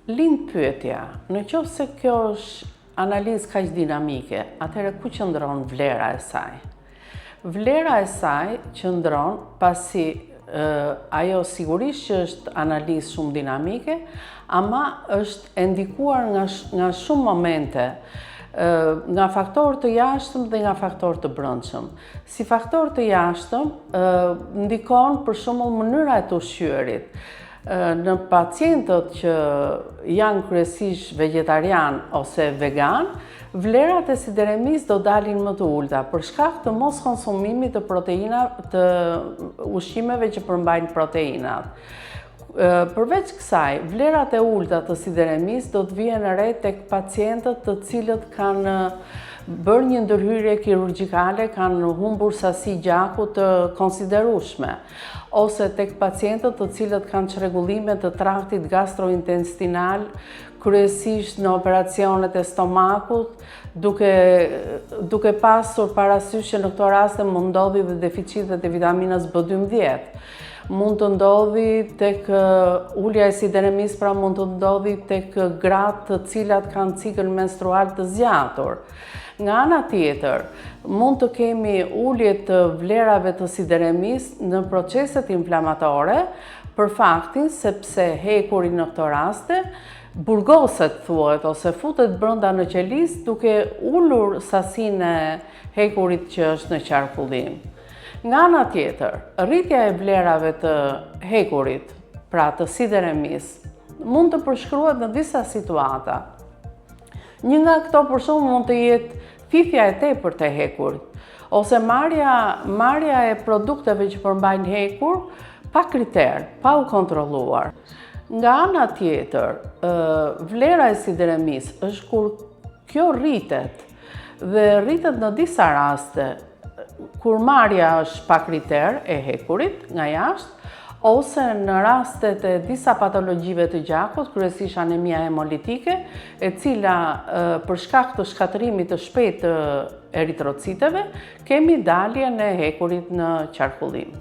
Lind pyetja, në qoftë se kjo është analizë kaq dinamike, atëherë ku qëndron vlera e saj? Vlera e saj qëndron pasi ajo sigurisht që është analizë shumë dinamike, ama është e ndikuar nga shumë momente, nga faktorë të jashtëm dhe nga faktorë të brendshëm. Si faktor të jashtëm, ndikon për shembull mënyra e të ushqyerit. Në pacientët që janë kryesisht vegetarian ose vegan, vlerat e sideremis do dalin më të ulta për shkak të mos konsumimit të të ushqimeve që përmbajnë proteinat. Përveç kësaj, vlerat e ulta të sideremis do të vijnë re tek pacientët të cilët kanë bërë një ndërhyrje kirurgjikale, kanë humbur sasi gjaku të konsiderueshme, ose tek pacientët të cilët kanë çrregullime të traktit gastrointestinal, kryesisht në operacionet e stomakut, duke pasur parasysh që në këto raste mund ndodhi dhe deficitet e vitaminës B12. Mund të ndodhi tek ulja e sideremis, pra mund të ndodhi tek gratë të cilat kanë cikël menstrual të zgjatur. Nga ana tjetër, mund të kemi ulje të vlerave të sideremis në proceset inflamatore, për faktin sepse hekuri në këto raste burgoset thuhet ose futet brenda në qelis duke ulur sasinë e hekurit që është në qarkullim. Nga ana tjetër, rritja e vlerave të hekurit, pra të sideremis, mund të përshkruhet në disa situata. Një nga këto për shembull mund të jetë thithja e tepërt e hekurit, ose marrja e produkteve që përmbajnë hekur pa kriter, pa u kontrolluar. Nga ana tjetër, vlera e sideremis është kur kjo rritet, dhe rritet në disa raste, kur marrja është pa kriter e hekurit nga jashtë, ose në rastet e disa patologjive të gjakut, kryesisht anemia hemolitike, e cila për shkak të shkatërimit të shpejtë të eritrociteve, kemi daljen e hekurit në qarkullim.